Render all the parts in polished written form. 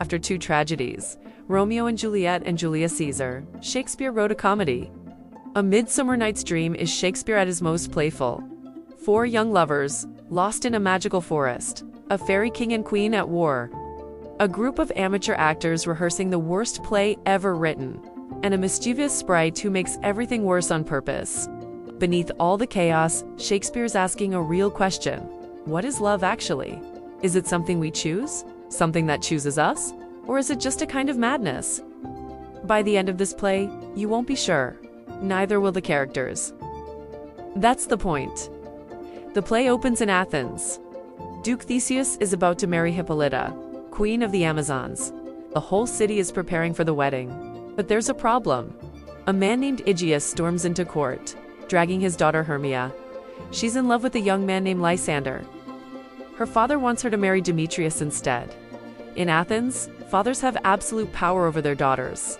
After two tragedies, Romeo and Juliet and Julius Caesar, Shakespeare wrote a comedy. A Midsummer Night's Dream is Shakespeare at his most playful. Four young lovers, lost in a magical forest, a fairy king and queen at war, a group of amateur actors rehearsing the worst play ever written, and a mischievous sprite who makes everything worse on purpose. Beneath all the chaos, Shakespeare's asking a real question. What is love actually? Is it something we choose? Something that chooses us? Or is it just a kind of madness? By the end of this play, you won't be sure. Neither will the characters. That's the point. The play opens in Athens. Duke Theseus is about to marry Hippolyta, queen of the Amazons. The whole city is preparing for the wedding. But there's a problem. A man named Aegeus storms into court, dragging his daughter Hermia. She's in love with a young man named Lysander. Her father wants her to marry Demetrius instead. In Athens, fathers have absolute power over their daughters.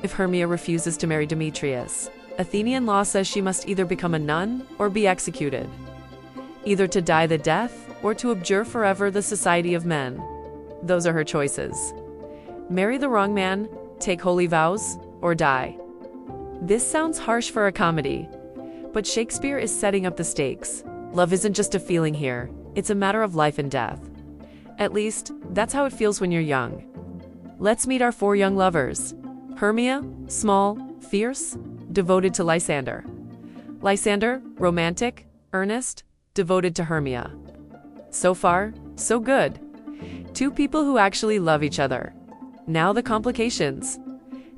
If Hermia refuses to marry Demetrius, Athenian law says she must either become a nun or be executed. Either to die the death or to abjure forever the society of men. Those are her choices. Marry the wrong man, take holy vows, or die. This sounds harsh for a comedy, but Shakespeare is setting up the stakes. Love isn't just a feeling here, it's a matter of life and death. At least, that's how it feels when you're young. Let's meet our four young lovers. Hermia, small, fierce, devoted to Lysander. Lysander, romantic, earnest, devoted to Hermia. So far, so good. Two people who actually love each other. Now the complications.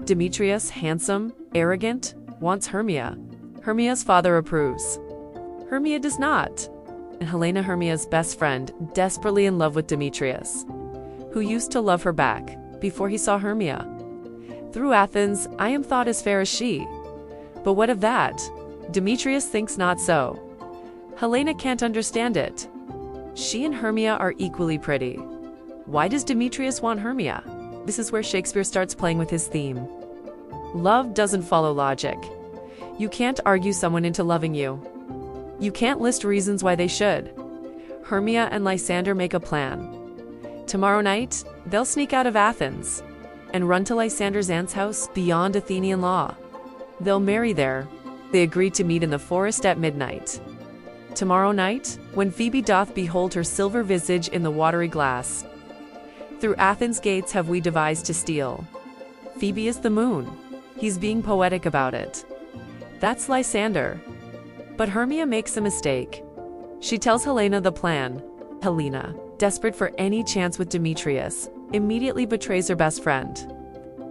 Demetrius, handsome, arrogant, wants Hermia. Hermia's father approves. Hermia does not. And Helena, Hermia's best friend, desperately in love with Demetrius, who used to love her back before he saw Hermia. Through Athens, I am thought as fair as she. But what of that? Demetrius thinks not so. Helena can't understand it. She and Hermia are equally pretty. Why does Demetrius want Hermia? This is where Shakespeare starts playing with his theme. Love doesn't follow logic. You can't argue someone into loving you. You can't list reasons why they should. Hermia and Lysander make a plan. Tomorrow night, they'll sneak out of Athens and run to Lysander's aunt's house beyond Athenian law. They'll marry there. They agree to meet in the forest at midnight. Tomorrow night, when Phoebe doth behold her silver visage in the watery glass. Through Athens' gates have we devised to steal. Phoebe is the moon. He's being poetic about it. That's Lysander. But Hermia makes a mistake. She tells Helena the plan. Helena, desperate for any chance with Demetrius, immediately betrays her best friend.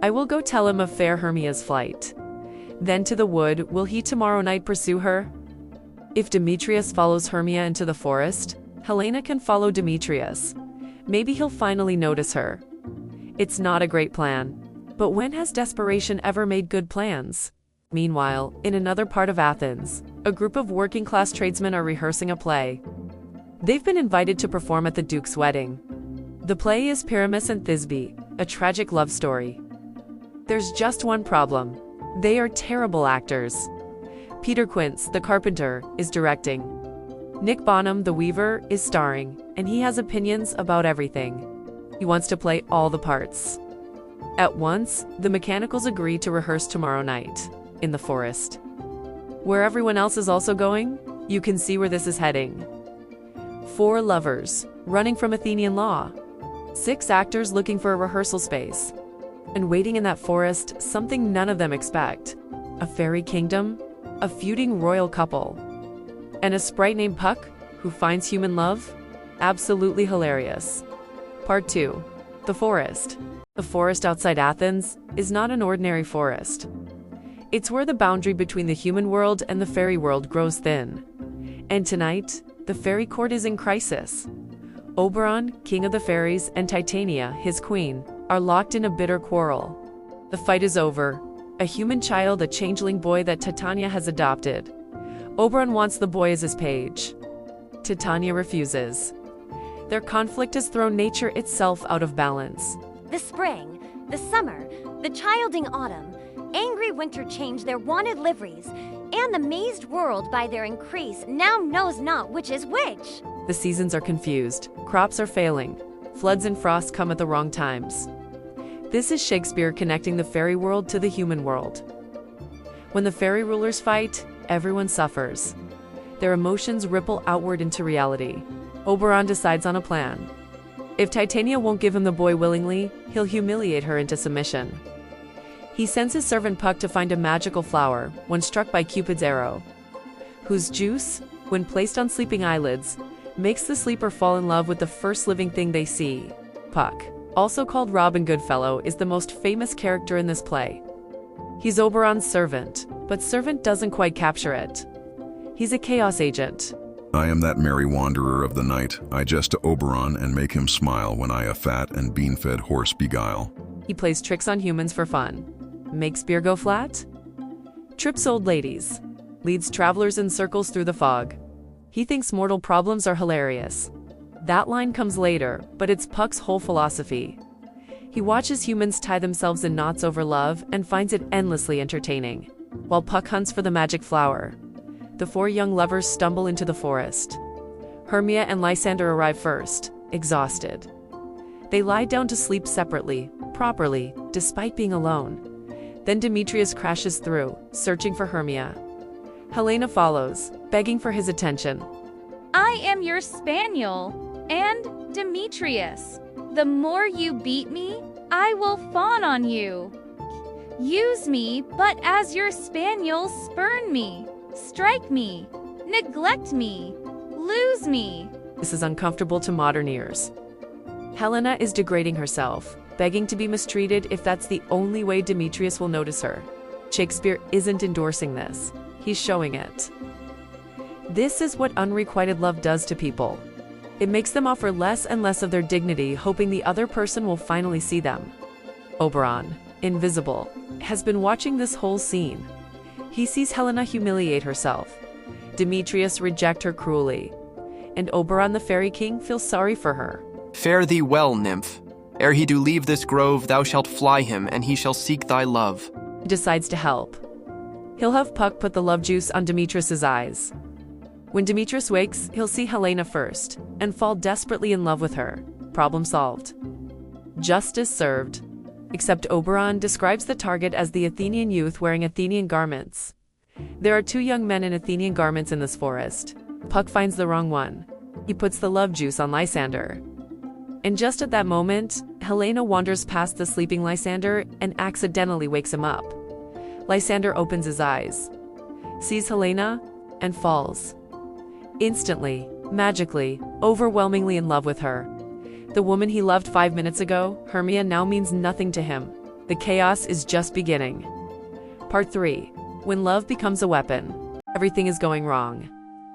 I will go tell him of fair Hermia's flight. Then to the wood will he tomorrow night pursue her? If Demetrius follows Hermia into the forest, Helena can follow Demetrius. Maybe he'll finally notice her. It's not a great plan. But when has desperation ever made good plans? Meanwhile, in another part of Athens, a group of working-class tradesmen are rehearsing a play. They've been invited to perform at the Duke's wedding. The play is Pyramus and Thisbe, a tragic love story. There's just one problem. They are terrible actors. Peter Quince, the carpenter, is directing. Nick Bonham, the weaver, is starring, and he has opinions about everything. He wants to play all the parts. At once, the mechanicals agree to rehearse tomorrow night, in the forest. Where everyone else is also going, you can see where this is heading. 4 lovers, running from Athenian law. 6 actors looking for a rehearsal space. And waiting in that forest, something none of them expect. A fairy kingdom, a feuding royal couple, and a sprite named Puck, who finds human love. Absolutely hilarious. Part 2. The forest. The forest outside Athens is not an ordinary forest. It's where the boundary between the human world and the fairy world grows thin. And tonight, the fairy court is in crisis. Oberon, king of the fairies, and Titania, his queen, are locked in a bitter quarrel. The fight is over. A human child, a changeling boy that Titania has adopted. Oberon wants the boy as his page. Titania refuses. Their conflict has thrown nature itself out of balance. The spring, the summer, the childing autumn, angry winter change their wanted liveries, and the mazed world by their increase now knows not which is which. The seasons are confused, crops are failing, Floods and frost come at the wrong times. This is Shakespeare connecting the fairy world to the human world. When the fairy rulers fight, everyone suffers. Their emotions ripple outward into reality. Oberon decides on a plan. If Titania won't give him the boy willingly, he'll humiliate her into submission. He sends his servant Puck to find a magical flower, when struck by Cupid's arrow, whose juice, when placed on sleeping eyelids, makes the sleeper fall in love with the first living thing they see. Puck, also called Robin Goodfellow, is the most famous character in this play. He's Oberon's servant, but servant doesn't quite capture it. He's a chaos agent. I am that merry wanderer of the night. I jest to Oberon and make him smile when I a fat and bean-fed horse beguile. He plays tricks on humans for fun. Makes beer go flat? Trips old ladies. Leads travelers in circles through the fog. He thinks mortal problems are hilarious. That line comes later, but it's Puck's whole philosophy. He watches humans tie themselves in knots over love and finds it endlessly entertaining. While Puck hunts for the magic flower, the four young lovers stumble into the forest. Hermia and Lysander arrive first, exhausted. They lie down to sleep separately, properly, despite being alone. Then Demetrius crashes through, searching for Hermia. Helena follows, begging for his attention. I am your spaniel, and Demetrius. The more you beat me, I will fawn on you. Use me, but as your spaniel spurn me, strike me, neglect me, lose me. This is uncomfortable to modern ears. Helena is degrading herself, begging to be mistreated if that's the only way Demetrius will notice her. Shakespeare isn't endorsing this. He's showing it. This is what unrequited love does to people. It makes them offer less and less of their dignity, hoping the other person will finally see them. Oberon, invisible, has been watching this whole scene. He sees Helena humiliate herself, Demetrius reject her cruelly, and Oberon the Fairy King feels sorry for her. Fare thee well, nymph. Ere he do leave this grove, thou shalt fly him, and he shall seek thy love. He decides to help. He'll have Puck put the love juice on Demetrius's eyes. When Demetrius wakes, he'll see Helena first, and fall desperately in love with her. Problem solved. Justice served. Except Oberon describes the target as the Athenian youth wearing Athenian garments. There are two young men in Athenian garments in this forest. Puck finds the wrong one. He puts the love juice on Lysander. And just at that moment, Helena wanders past the sleeping Lysander and accidentally wakes him up. Lysander opens his eyes, sees Helena, and falls. Instantly, magically, overwhelmingly in love with her. The woman he loved 5 minutes ago, Hermia, now means nothing to him. The chaos is just beginning. Part 3. When love becomes a weapon. Everything is going wrong.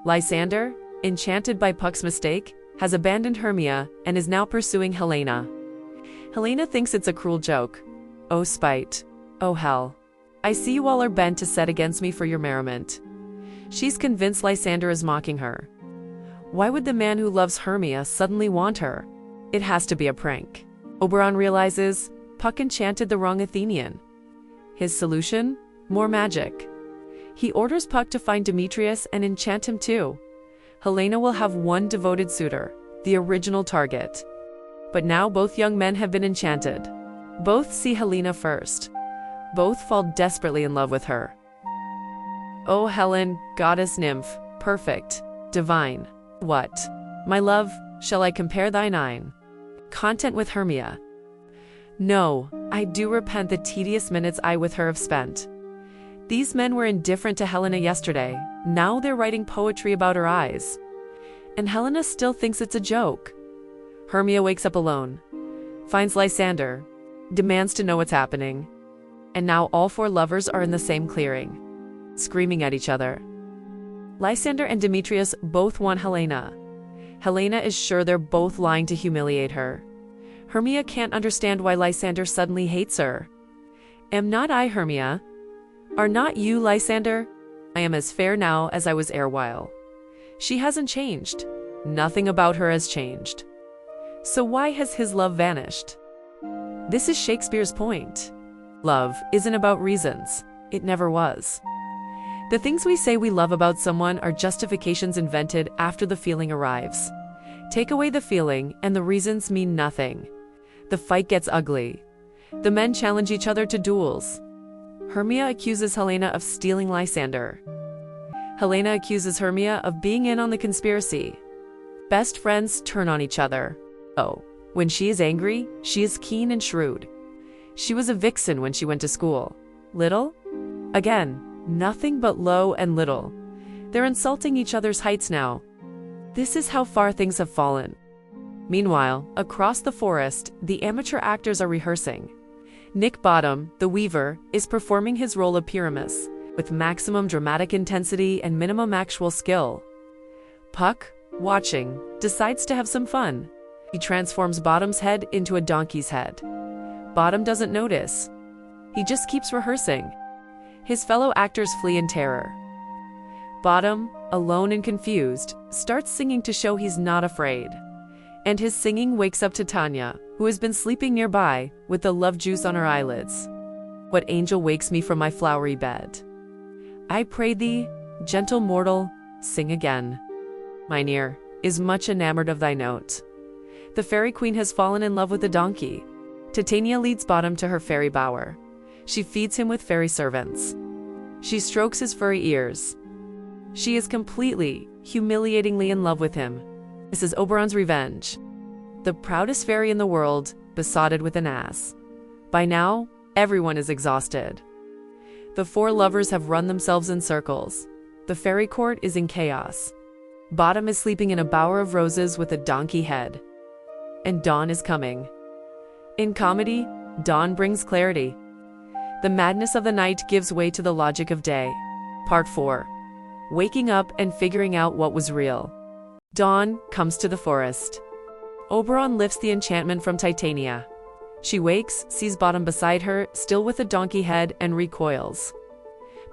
Lysander, enchanted by Puck's mistake, has abandoned Hermia and is now pursuing Helena. Helena thinks it's a cruel joke. Oh spite. Oh hell. I see you all are bent to set against me for your merriment. She's convinced Lysander is mocking her. Why would the man who loves Hermia suddenly want her? It has to be a prank. Oberon realizes Puck enchanted the wrong Athenian. His solution? More magic. He orders Puck to find Demetrius and enchant him too. Helena will have one devoted suitor, the original target. But now both young men have been enchanted. Both see Helena first. Both fall desperately in love with her. Oh Helen, goddess nymph, perfect, divine. What, my love, shall I compare thine eyne? Content with Hermia. No, I do repent the tedious minutes I with her have spent. These men were indifferent to Helena yesterday, now they're writing poetry about her eyes. And Helena still thinks it's a joke. Hermia wakes up alone, finds Lysander, demands to know what's happening. And now all four lovers are in the same clearing, screaming at each other. Lysander and Demetrius both want Helena. Helena is sure they're both lying to humiliate her. Hermia can't understand why Lysander suddenly hates her. Am not I Hermia? Are not you Lysander? I am as fair now as I was erewhile. She hasn't changed. Nothing about her has changed. So why has his love vanished? This is Shakespeare's point. Love isn't about reasons. It never was. The things we say we love about someone are justifications invented after the feeling arrives. Take away the feeling, and the reasons mean nothing. The fight gets ugly. The men challenge each other to duels. Hermia accuses Helena of stealing Lysander. Helena accuses Hermia of being in on the conspiracy. Best friends turn on each other. Oh, when she is angry, she is keen and shrewd. She was a vixen when she went to school. Little? Again, nothing but low and little. They're insulting each other's heights now. This is how far things have fallen. Meanwhile, across the forest, the amateur actors are rehearsing. Nick Bottom, the weaver, is performing his role of Pyramus, with maximum dramatic intensity and minimum actual skill. Puck, watching, decides to have some fun. He transforms Bottom's head into a donkey's head. Bottom doesn't notice. He just keeps rehearsing. His fellow actors flee in terror. Bottom, alone and confused, starts singing to show he's not afraid. And his singing wakes up Titania, who has been sleeping nearby, with the love juice on her eyelids. What angel wakes me from my flowery bed? I pray thee, gentle mortal, sing again. Mine ear is much enamored of thy note. The fairy queen has fallen in love with the donkey. Titania leads Bottom to her fairy bower. She feeds him with fairy servants. She strokes his furry ears. She is completely, humiliatingly in love with him. This is Oberon's revenge. The proudest fairy in the world, besotted with an ass. By now, everyone is exhausted. The four lovers have run themselves in circles. The fairy court is in chaos. Bottom is sleeping in a bower of roses with a donkey head. And dawn is coming. In comedy, dawn brings clarity. The madness of the night gives way to the logic of day. Part 4. Waking up and figuring out what was real. Dawn comes to the forest. Oberon lifts the enchantment from Titania. She wakes, sees Bottom beside her, still with a donkey head, and recoils.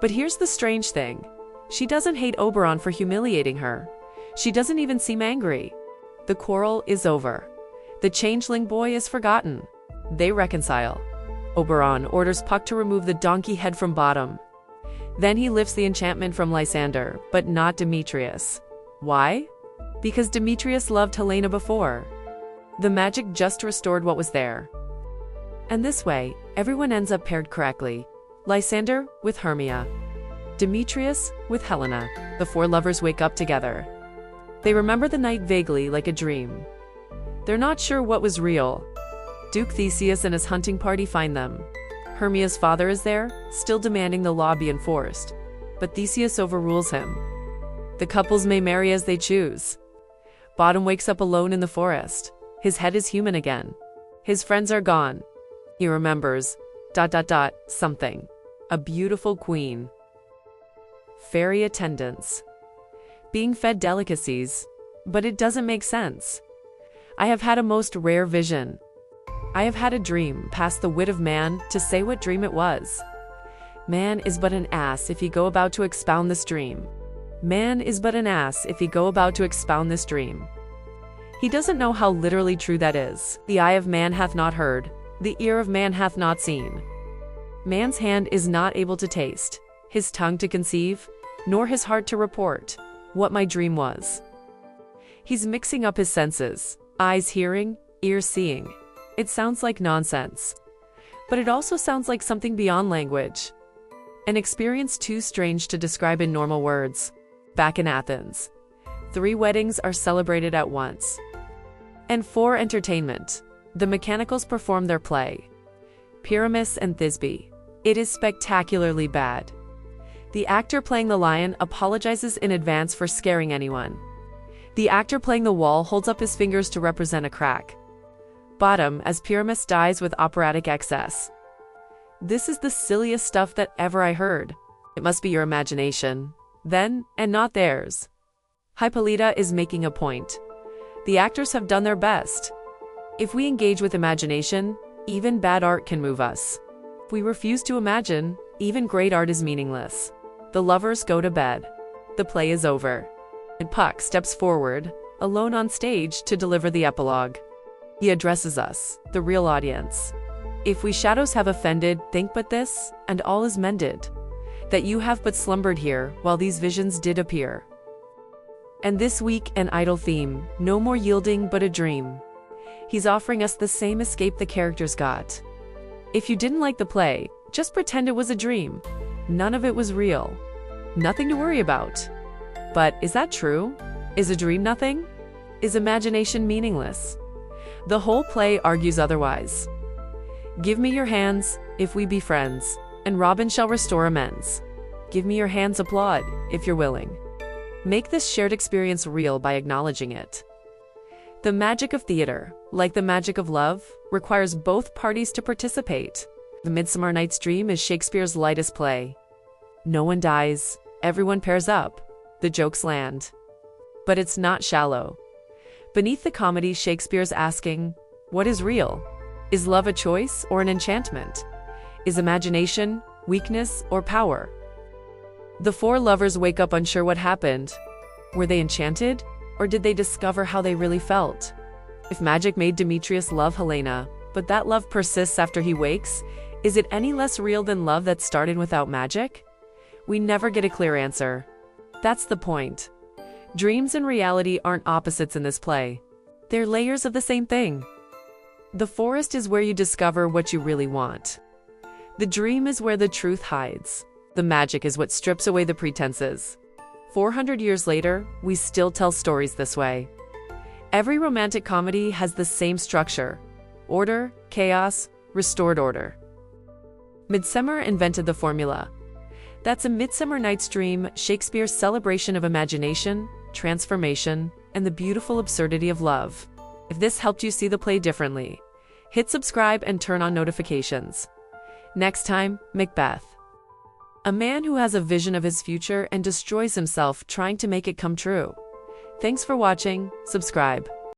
But here's the strange thing. She doesn't hate Oberon for humiliating her. She doesn't even seem angry. The quarrel is over. The changeling boy is forgotten. They reconcile. Oberon orders Puck to remove the donkey head from Bottom. Then he lifts the enchantment from Lysander, but not Demetrius. Why? Because Demetrius loved Helena before. The magic just restored what was there. And this way, everyone ends up paired correctly. Lysander with Hermia. Demetrius with Helena. The four lovers wake up together. They remember the night vaguely like a dream. They're not sure what was real. Duke Theseus and his hunting party find them. Hermia's father is there, still demanding the law be enforced. But Theseus overrules him. The couples may marry as they choose. Bottom wakes up alone in the forest. His head is human again. His friends are gone. He remembers, something. A beautiful queen. Fairy attendants. Being fed delicacies. But it doesn't make sense. I have had a most rare vision. I have had a dream past the wit of man to say what dream it was. Man is but an ass if he go about to expound this dream. Man is but an ass if he go about to expound this dream. He doesn't know how literally true that is. The eye of man hath not heard, the ear of man hath not seen. Man's hand is not able to taste, his tongue to conceive, nor his heart to report what my dream was. He's mixing up his senses, eyes hearing, ears seeing. It sounds like nonsense. But it also sounds like something beyond language. An experience too strange to describe in normal words. Back in Athens, 3 weddings are celebrated at once. And for entertainment, the mechanicals perform their play. Pyramus and Thisbe. It is spectacularly bad. The actor playing the lion apologizes in advance for scaring anyone. The actor playing the wall holds up his fingers to represent a crack. Bottom as Pyramus dies with operatic excess. This is the silliest stuff that ever I heard. It must be your imagination, then, and not theirs. Hippolyta is making a point. The actors have done their best. If we engage with imagination, even bad art can move us. If we refuse to imagine, even great art is meaningless. The lovers go to bed. The play is over. And Puck steps forward, alone on stage, to deliver the epilogue. He addresses us, the real audience. If we shadows have offended, think but this, and all is mended. That you have but slumbered here, while these visions did appear. And this week, an idle theme, no more yielding but a dream. He's offering us the same escape the characters got. If you didn't like the play, just pretend it was a dream. None of it was real. Nothing to worry about. But is that true? Is a dream nothing? Is imagination meaningless? The whole play argues otherwise. Give me your hands, if we be friends, and Robin shall restore amends. Give me your hands, applaud, if you're willing. Make this shared experience real by acknowledging it. The magic of theater, like the magic of love, requires both parties to participate. The Midsummer Night's Dream is Shakespeare's lightest play. No one dies, everyone pairs up, the jokes land. But it's not shallow. Beneath the comedy, Shakespeare's asking, what is real? Is love a choice or an enchantment? Is imagination weakness or power? The four lovers wake up unsure what happened. Were they enchanted, or did they discover how they really felt? If magic made Demetrius love Helena, but that love persists after he wakes, is it any less real than love that started without magic? We never get a clear answer. That's the point. Dreams and reality aren't opposites in this play. They're layers of the same thing. The forest is where you discover what you really want. The dream is where the truth hides. The magic is what strips away the pretenses. 400 years later, we still tell stories this way. Every romantic comedy has the same structure: order, chaos, restored order. Midsummer invented the formula. That's A Midsummer Night's Dream, Shakespeare's celebration of imagination, transformation, and the beautiful absurdity of love. If this helped you see the play differently, hit subscribe and turn on notifications. Next time, Macbeth. A man who has a vision of his future and destroys himself trying to make it come true. Thanks for watching. Subscribe.